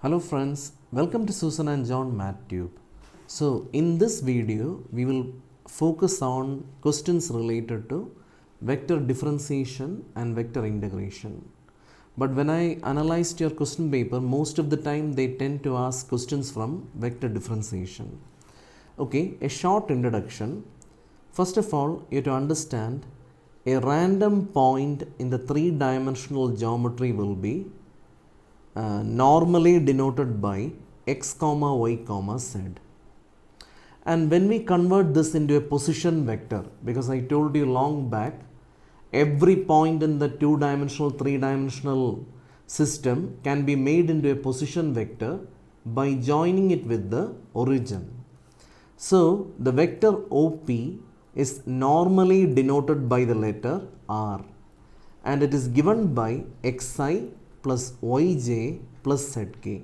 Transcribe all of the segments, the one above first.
Hello friends, welcome to Susan and John MathTube. So in this video, we will focus on questions related to vector differentiation and vector integration. But when I analyzed your question paper, most of the time they tend to ask questions from vector differentiation. Okay, a short introduction. First of all, you have to understand a random point in the three-dimensional geometry will be normally denoted by x comma y comma z. And when we convert this into a position vector, because I told you long back, every point in the two-dimensional, three-dimensional system can be made into a position vector by joining it with the origin. So the vector OP is normally denoted by the letter R, and it is given by xi plus yj plus zk.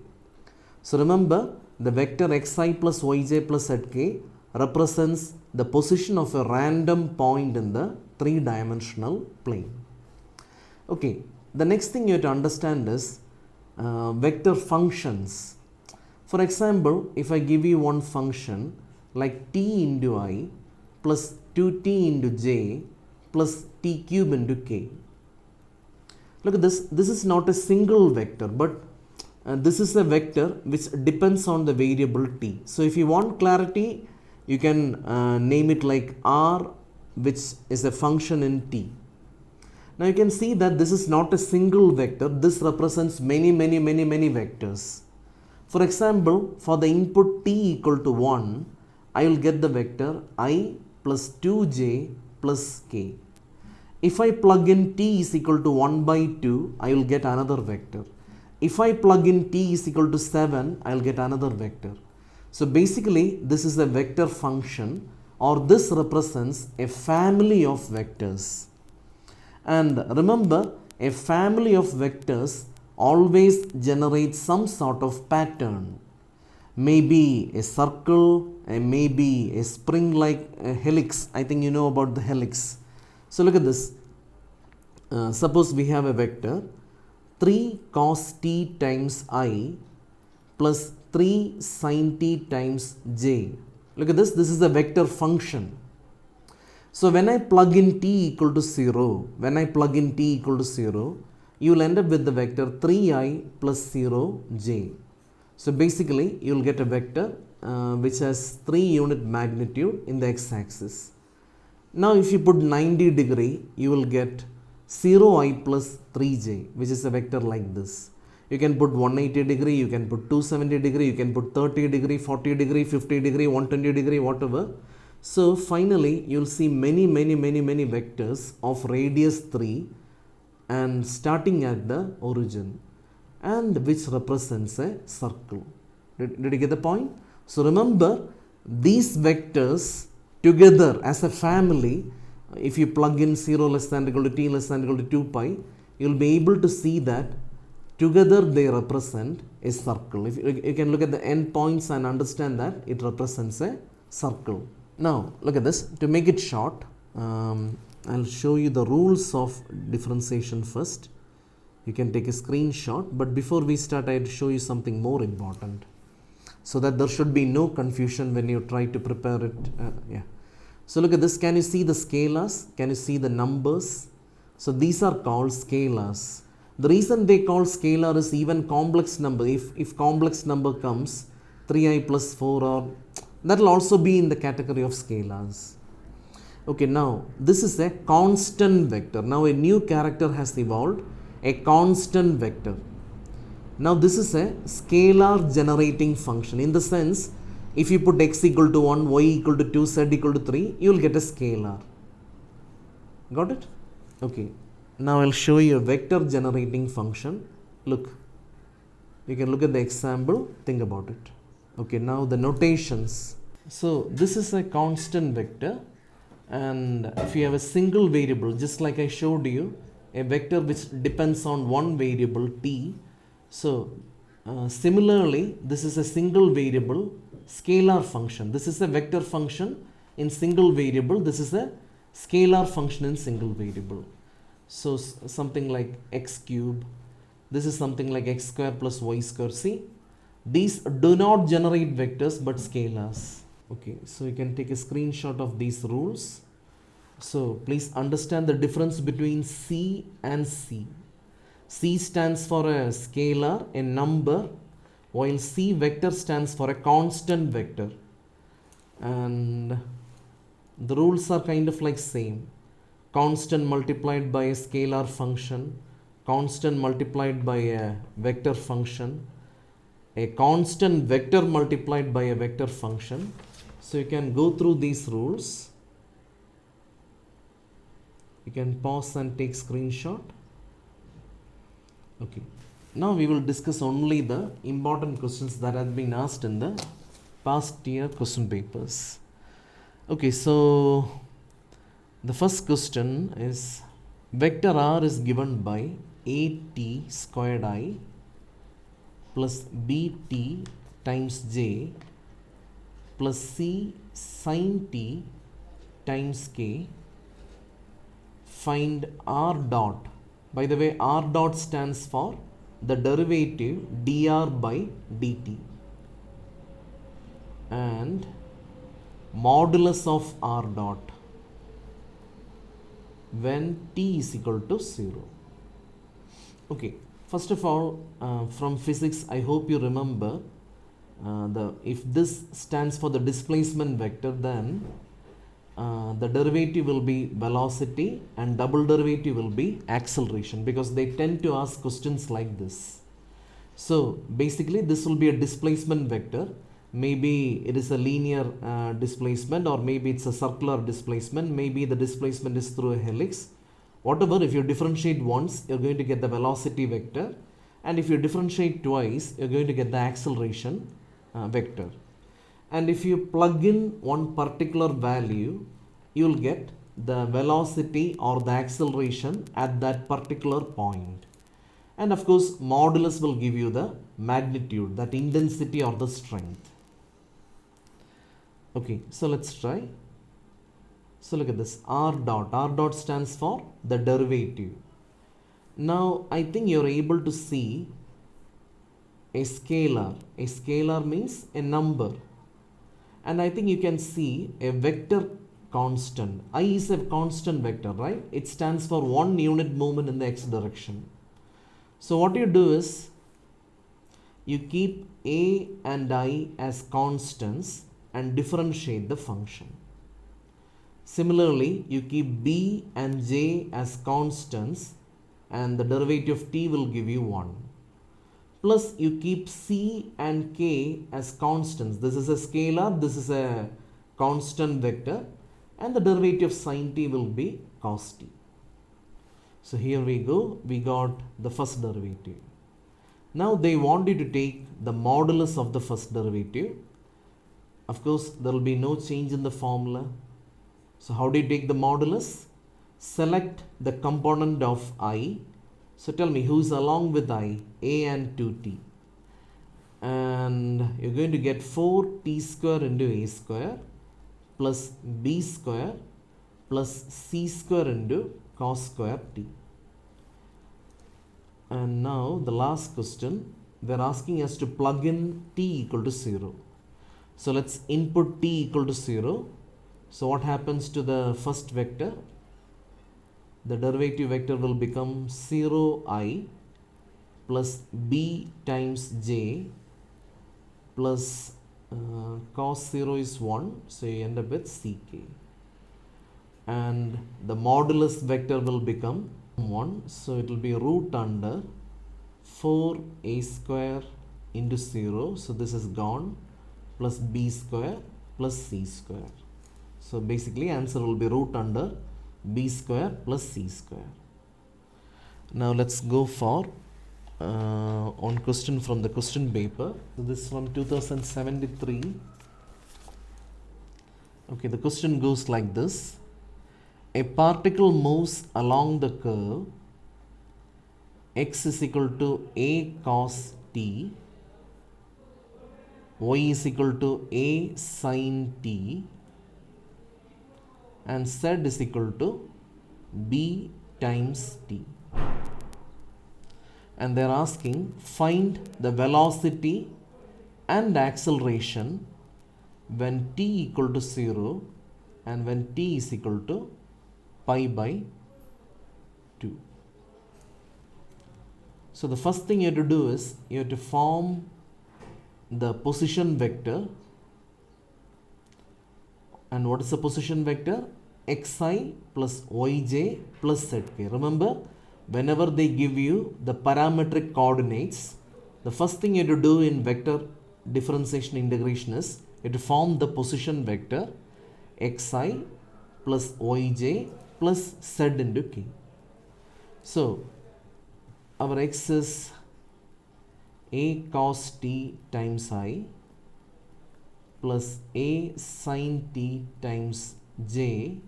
So remember, the vector xi plus yj plus zk represents the position of a random point in the three-dimensional plane. Okay, the next thing you have to understand is vector functions. For example, if I give you one function like t into I plus 2t into j plus t cube into k. Look at this, this is not a single vector, but this is a vector which depends on the variable t. So if you want clarity, you can name it like r, which is a function in t. Now you can see that this is not a single vector, this represents many vectors. For example, for the input t equal to 1, I will get the vector I plus 2j plus k. If I plug in t is equal to 1 by 2, I will get another vector. If I plug in t is equal to 7, I will get another vector. So basically, this is a vector function, or this represents a family of vectors. And remember, a family of vectors always generates some sort of pattern. Maybe a circle, maybe a spring-like helix. I think you know about the helix. So look at this. Suppose we have a vector 3 cos t times I plus 3 sin t times j. Look at this. This is a vector function. So when I plug in t equal to 0, you will end up with the vector 3i plus 0j. So basically, you will get a vector which has 3 unit magnitude in the x-axis. Now if you put 90 degree, you will get 0i plus 3j, which is a vector like this. You can put 180 degree, you can put 270 degree, you can put 30 degree, 40 degree, 50 degree, 120 degree, whatever. So finally, you will see many vectors of radius 3 and starting at the origin, and which represents a circle. Did you get the point? So remember, these vectors together as a family, if you plug in 0 less than or equal to t less than or equal to 2 pi, you will be able to see that together they represent a circle. If you can look at the end points and understand that it represents a circle. Now look at this. To make it short, I'll show you the rules of differentiation first. You can take a screenshot, but before we start, I'll show you something more important, so that there should be no confusion when you try to prepare it. So look at this. Can you see the scalars? Can you see the numbers? So these are called scalars. The reason they call scalar is even complex number. If complex number comes 3i plus 4, or that will also be in the category of scalars. Okay, now this is a constant vector. Now a new character has evolved, a constant vector. Now this is a scalar generating function, in the sense, if you put x equal to 1, y equal to 2, z equal to 3, you will get a scalar. Got it? Okay. Now I'll show you a vector generating function. Look. You can look at the example, think about it. Okay, now the notations. So this is a constant vector, and if you have a single variable, just like I showed you, a vector which depends on one variable t. So similarly, this is a single variable scalar function. This is a vector function in single variable. This is a scalar function in single variable. So something like x cube. This is something like x square plus y square. See, These do not generate vectors but scalars. Okay, so you can take a screenshot of these rules. So please understand the difference between C and C. C stands for a scalar, a number, while C vector stands for a constant vector. And the rules are kind of like same. Constant multiplied by a scalar function, constant multiplied by a vector function, a constant vector multiplied by a vector function. So you can go through these rules. You can pause and take screenshot. Okay. Now we will discuss only the important questions that have been asked in the past year question papers. Okay, so the first question is vector R is given by AT squared I plus BT times J plus C sin T times K. Find R dot. By the way, R dot stands for the derivative dr by dt and modulus of R dot when t is equal to 0. Okay, first of all, from physics, I hope you remember if this stands for the displacement vector, then the derivative will be velocity and double derivative will be acceleration, because they tend to ask questions like this. So basically this will be a displacement vector. Maybe it is a linear displacement, or maybe it's a circular displacement, maybe the displacement is through a helix. Whatever, if you differentiate once, you're going to get the velocity vector, and if you differentiate twice, you're going to get the acceleration vector. And if you plug in one particular value, you will get the velocity or the acceleration at that particular point. And of course, modulus will give you the magnitude, that intensity or the strength. Okay, so let's try. So look at this, R dot. R dot stands for the derivative. Now, I think you're able to see a scalar. A scalar means a number. And I think you can see a vector constant. I is a constant vector, right? It stands for one unit movement in the x direction. So what you do is, you keep a and I as constants and differentiate the function. Similarly, you keep b and j as constants and the derivative of t will give you 1. Plus you keep c and k as constants. This is a scalar, this is a constant vector, and the derivative of sin t will be cos t. So here we go, we got the first derivative. Now they want you to take the modulus of the first derivative. Of course, there will be no change in the formula. So how do you take the modulus? Select the component of I. So tell me who is along with I, a and 2t. And you're going to get 4t square into a square plus b square plus c square into cos square t. And now the last question, they're asking us to plug in t equal to 0. So let's input t equal to 0. So what happens to the first vector? The derivative vector will become 0i plus b times j plus cos 0 is 1, so you end up with ck. And the modulus vector will become 1, so it will be root under 4a square into 0, so this is gone, plus b square plus c square. So basically answer will be root under b square plus c square. Now let's go for on question from the question paper. So this is from 2073. Okay, the question goes like this. A particle moves along the curve x is equal to a cos t, y is equal to a sin t, and z is equal to b times t. And they are asking find the velocity and acceleration when t equal to 0 and when t is equal to pi by 2. So the first thing you have to do is you have to form the position vector. And what is the position vector? Xi plus yj plus zk. Remember, whenever they give you the parametric coordinates, the first thing you have to do in vector differentiation integration is you have to form the position vector xi plus yj plus z into k. So our x is a cos t times I plus a sin t times j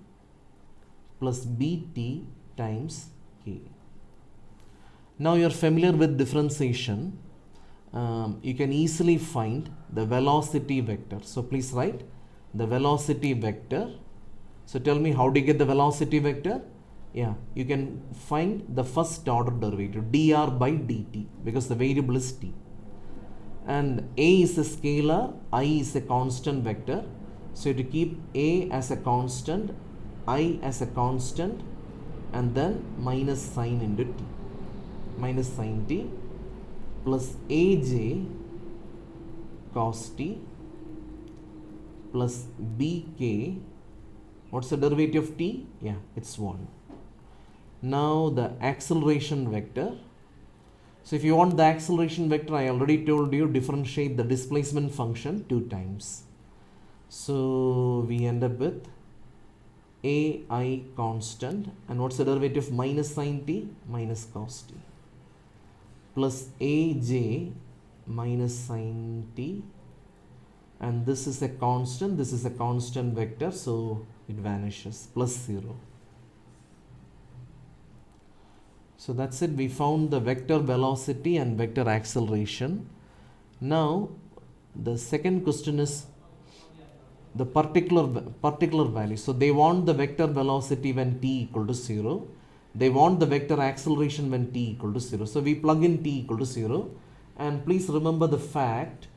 plus bt times k. Now you are familiar with differentiation. You can easily find the velocity vector. So please write the velocity vector. So tell me, how do you get the velocity vector? Yeah, you can find the first order derivative dr by dt because the variable is t. And a is a scalar, I is a constant vector. So you have to keep a as a constant, I as a constant, and then minus sine into t. Minus sine t plus aj cos t plus bk. What's the derivative of t? Yeah, it's 1. Now the acceleration vector. So if you want the acceleration vector, I already told you differentiate the displacement function 2 times. So we end up with ai constant, and what's the derivative of minus sine t? Minus cos t plus aj minus sine t, and this is a constant, this is a constant vector, so it vanishes, plus 0. So that's it. We found the vector velocity and vector acceleration. Now the second question is the particular value. So they want the vector velocity when t equal to 0. They want the vector acceleration when t equal to 0. So we plug in t equal to 0. And please remember the fact,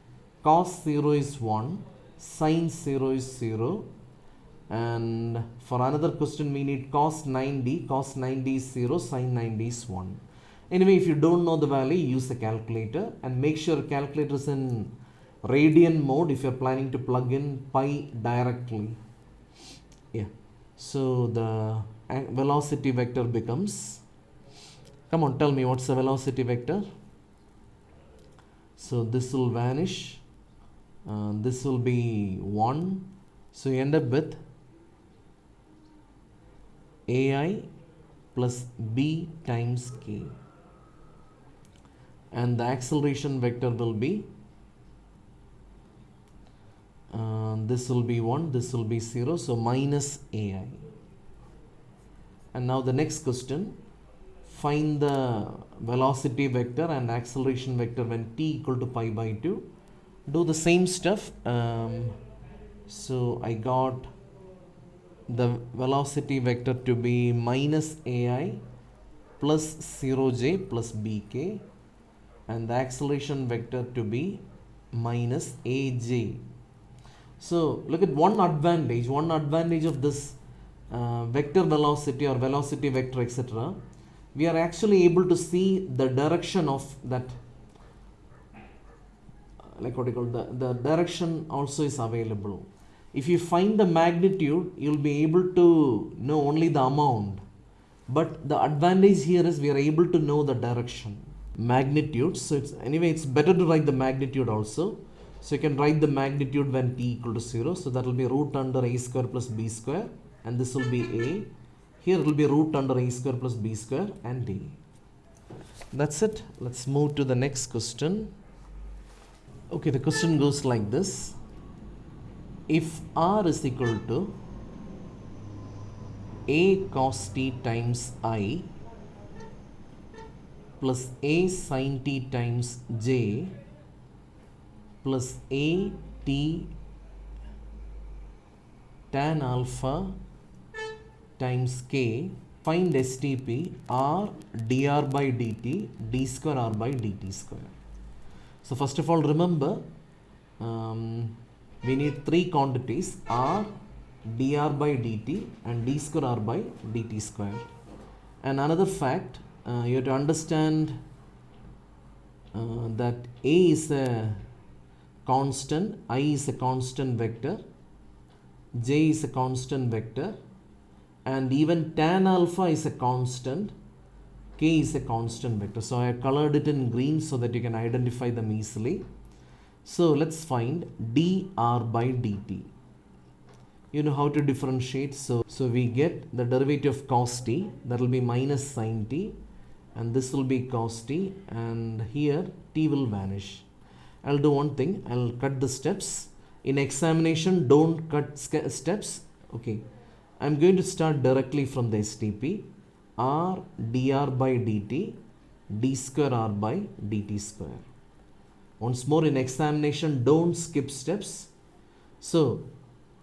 cos 0 is 1, sin 0 is 0. And for another question we need cos 9d. Cos 9d is 0, sin 9d is 1. Anyway, if you don't know the value, use a calculator and make sure calculator is in radian mode if you are planning to plug in pi directly. Yeah. So the velocity vector becomes, come on, tell me what's the velocity vector. So this will vanish, this will be 1. So you end up with ai plus b times k, and the acceleration vector will be this will be 1, this will be 0, so minus ai. And now the next question, find the velocity vector and acceleration vector when t equal to pi by 2. Do the same stuff. So I got the velocity vector to be minus ai plus 0j plus bk, and the acceleration vector to be minus aj. So look at one advantage of this vector velocity or velocity vector, etc. We are actually able to see the direction of that, like what you call the direction also is available. If you find the magnitude, you'll be able to know only the amount, but the advantage here is we are able to know the direction, magnitude. So it's better to write the magnitude also. So you can write the magnitude when t equal to 0. So that will be root under a square plus b square, and this will be a. Here it will be root under a square plus b square and a. That's it. Let's move to the next question. Okay, the question goes like this. If r is equal to a cos t times I plus a sin t times j plus a t tan alpha times k, find STP r dr by dt d square r by dt square. So first of all, remember we need three quantities r, dr by dt and d square r by dt square. And another fact, you have to understand that a is a constant, I is a constant vector, j is a constant vector, and even tan alpha is a constant, k is a constant vector. So I have colored it in green so that you can identify them easily. So let's find dr by dt. You know how to differentiate. So we get the derivative of cos t, that will be minus sin t, and this will be cos t, and here t will vanish. I'll do one thing, I'll cut the steps. In examination, don't cut steps. Okay, I'm going to start directly from the STP. R dr by dt, d square r by dt square. Once more, in examination, don't skip steps. So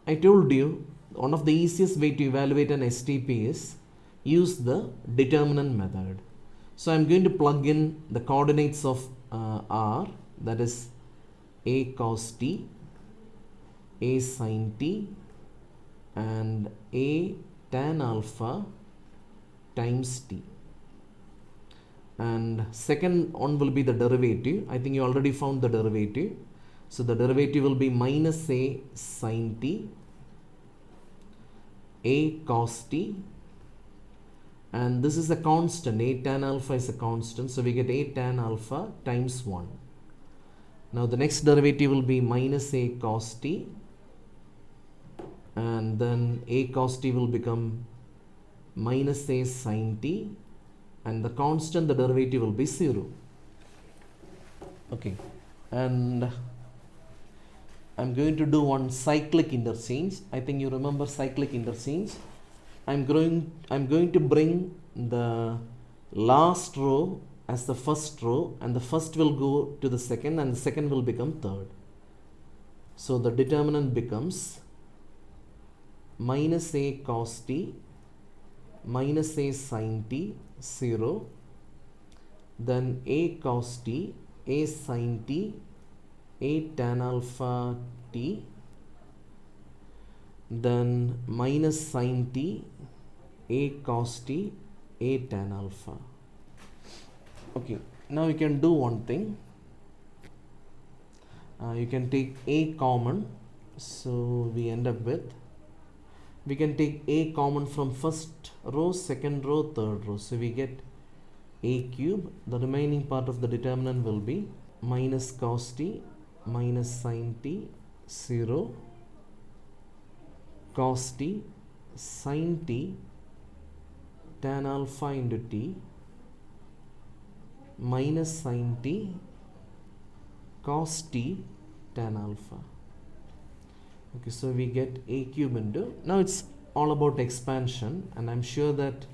I told you one of the easiest way to evaluate an STP is use the determinant method. So I'm going to plug in the coordinates of r, that is a cos t, a sin t, and a tan alpha times t. And second one will be the derivative. I think you already found the derivative. So the derivative will be minus a sin t, a cos t, and this is a constant, a tan alpha is a constant, so we get a tan alpha times 1. Now the next derivative will be minus a cos t, and then a cos t will become minus a sin t, and the constant, the derivative will be 0. Okay, and I'm going to do one cyclic interchange. I think you remember cyclic interchange. I'm going to bring the last row as the first row, and the first will go to the second, and the second will become third. So the determinant becomes minus a cos t, minus a sin t, 0, then a cos t, a sin t, a tan alpha t, then minus sin t, a cos t, a tan alpha. Okay, now you can do one thing. You can take a common, so we end up with, we can take a common from first row, second row, third row. So we get a cube. The remaining part of the determinant will be minus cos t, minus sin t, 0, cos t, sin t, tan alpha into t, minus sin t, cos t, tan alpha. Okay, so we get a cube into, now it's all about expansion, and I'm sure that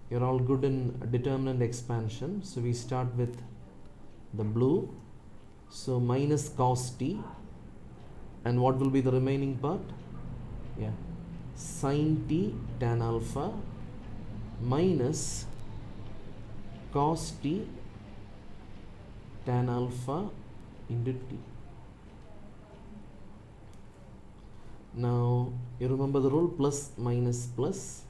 you're all good in determinant expansion. So we start with the blue, so minus cos t, and what will be the remaining part? Yeah, sin t tan alpha minus cos t tan alpha into t. Now you remember the rule, plus minus plus,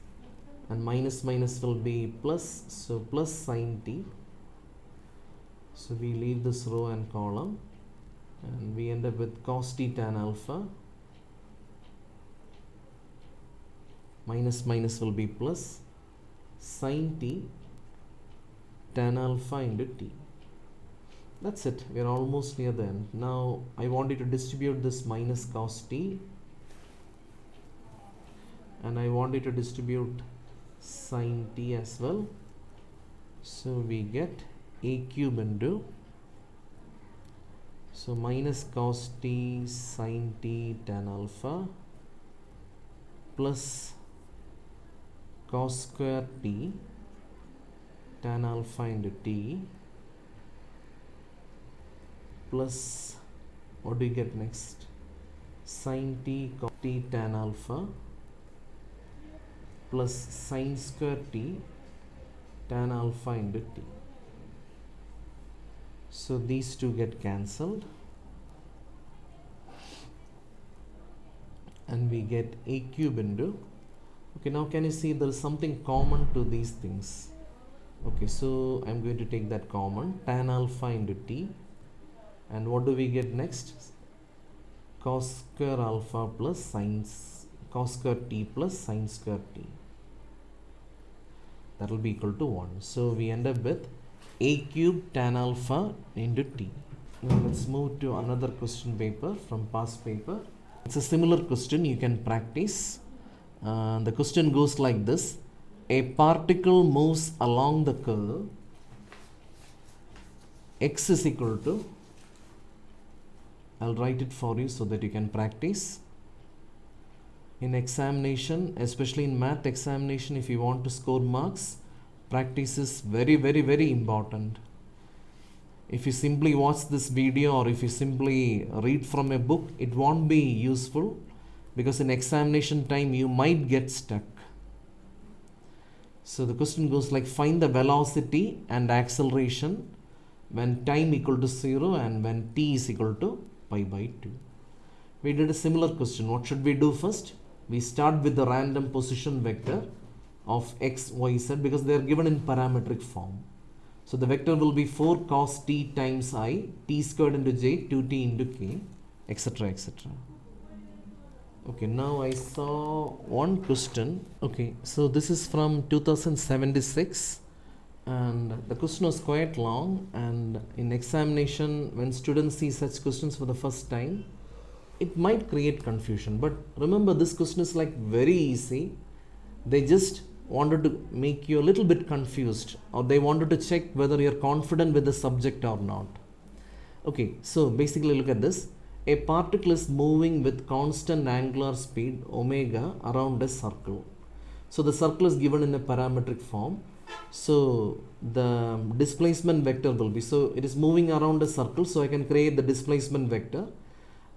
and minus minus will be plus, so plus sin t. So we leave this row and column, and we end up with cos t tan alpha, minus minus will be plus, sin t tan alpha into t. That's it, we are almost near the end. Now I want you to distribute this minus cos t, and I want you to distribute sin t as well. So we get a cube into, so minus cos t sin t tan alpha plus cos square t tan alpha into t plus, what do you get next? Sin t cos t tan alpha plus sin square t tan alpha into t. So these two get cancelled. we get a cube into, okay, now can you see there is something common to these things. Okay, so I'm going to take that common, tan alpha into t, and what do we get next? Cos square alpha plus sin, cos square t plus sin square t. That will be equal to 1. So we end up with a cube tan alpha into t. Now let's move to another question paper from past paper. It's a similar question, you can practice. The question goes like this. A particle moves along the curve x is equal to, I'll write it for you so that you can practice. In examination, especially in math examination, if you want to score marks, practice is very, very, very important. If you simply watch this video or if you simply read from a book, it won't be useful, because in examination time you might get stuck. So the question goes like, find the velocity and acceleration when time equal to 0 and when t is equal to pi by 2. We did a similar question. What should we do first? We start with the random position vector of x, y, z, because they are given in parametric form. So the vector will be 4 cos t times I, t squared into j, 2t into k, etc., etc. Okay, now I saw one question. Okay, so this is from 2076, and the question was quite long, and in examination when students see such questions for the first time, it might create confusion. But remember, this question is like very easy. They just wanted to make you a little bit confused, or they wanted to check whether you're confident with the subject or not. Okay, so basically look at this. A particle is moving with constant angular speed omega around a circle. So the circle is given in a parametric form. So the displacement vector will be, so it is moving around a circle, so I can create the displacement vector,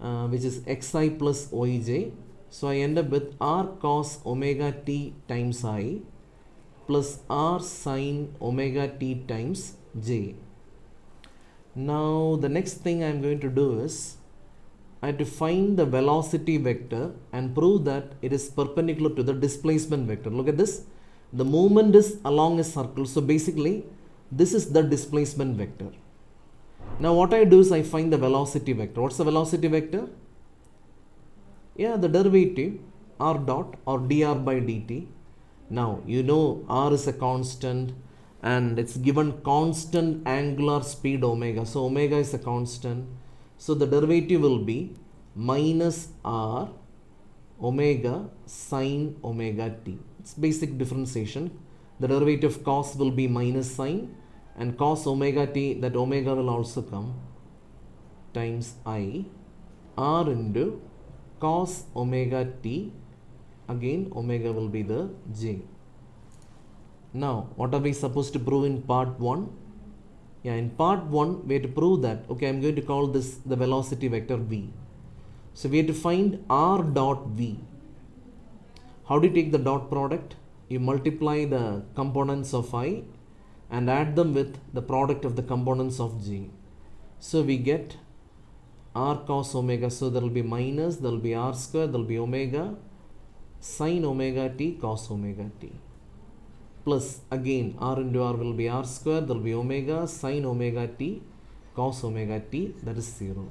which is xi plus yj. So I end up with r cos omega t times I plus r sin omega t times j. Now the next thing I am going to do is, I have to find the velocity vector and prove that it is perpendicular to the displacement vector. Look at this. The movement is along a circle. So basically, this is the displacement vector. Now what I do is I find the velocity vector. What's the velocity vector? Yeah, the derivative r dot or dr by dt. Now you know r is a constant and it's given constant angular speed omega. So omega is a constant. So the derivative will be minus r omega sin omega t. It's basic differentiation. The derivative of cos will be minus sin, and cos omega t, that omega will also come, times I, r into cos omega t, again omega will be the j. Now what are we supposed to prove in part 1? Yeah, in part 1 we have to prove that, okay, I'm going to call this the velocity vector v. So we have to find r dot v. How do you take the dot product? You multiply the components of I and add them with the product of the components of j. So we get r cos omega, so there will be minus, there will be r square, there will be omega sin omega t cos omega t, plus again r into r will be r square, there will be omega sin omega t cos omega t, that is 0.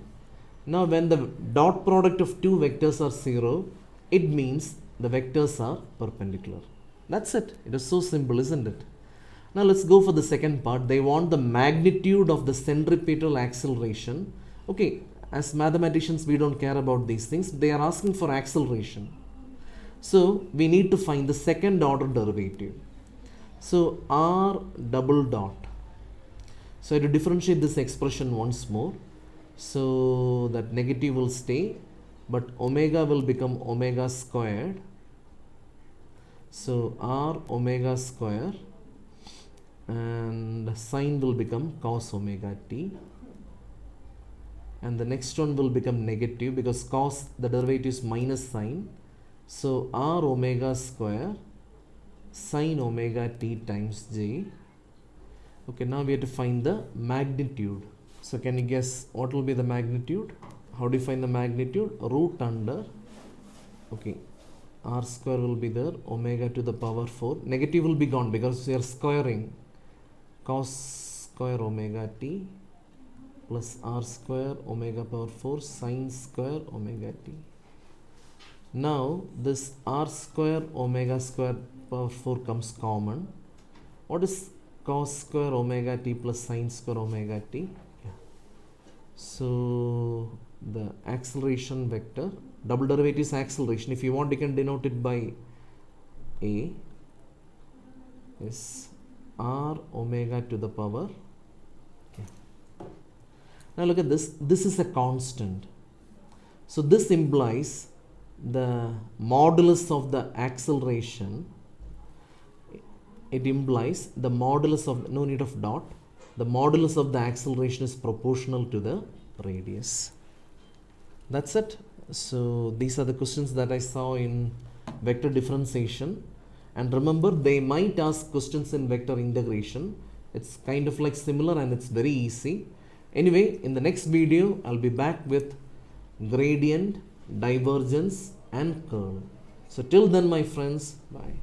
Now when the dot product of two vectors are 0, it means the vectors are perpendicular. That's it. It is so simple, isn't it? Now let's go for the second part. They want the magnitude of the centripetal acceleration. Okay, as mathematicians we don't care about these things. They are asking for acceleration. So we need to find the second order derivative. So r double dot. So I have to differentiate this expression once more. So that negative will stay, but omega will become omega squared. So r omega square, and sine will become cos omega t, and the next one will become negative because cos, the derivative is minus sine. So r omega square sine omega t times j. Okay, now we have to find the magnitude. So can you guess what will be the magnitude? How do you find the magnitude? Root under Okay, r square will be there, omega to the power 4. Negative will be gone because we are squaring. Cos square omega t plus r square omega power 4 sine square omega t. Now this r square omega square power 4 comes common. What is cos square omega t plus sine square omega t? Yeah. So the acceleration vector, double derivative is acceleration. If you want, you can denote it by a is r omega to the power. Okay. Now look at this. This is a constant. So this implies the modulus of the acceleration. It implies the modulus of, no need of dot, the modulus of the acceleration is proportional to the radius. That's it. So these are the questions that I saw in vector differentiation. And remember, they might ask questions in vector integration. It's kind of like similar and it's very easy. Anyway, in the next video, I'll be back with gradient, divergence and curl. So till then, my friends, bye.